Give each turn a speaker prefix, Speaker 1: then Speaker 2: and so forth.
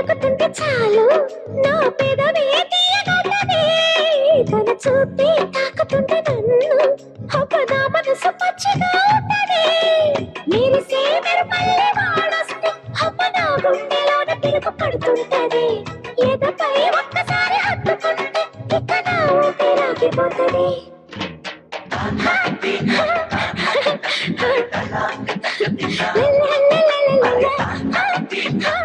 Speaker 1: పలుకుతుంటే చాలు నా పెదవే తీయగలదే తన చూపే తాకుతుంటే నన్ను అబ్బ నా మనసు పచ్చిగా ఉంటది మెరిసే మెరుపల్లె వాడొస్తే అమ్మ నా గుండెలోన తిరుగు పడుతుంటది ఎదపై ఒక్కసారి హత్తుకుంటే ఇక నా ఊపిరాగిపోతది la la la la la la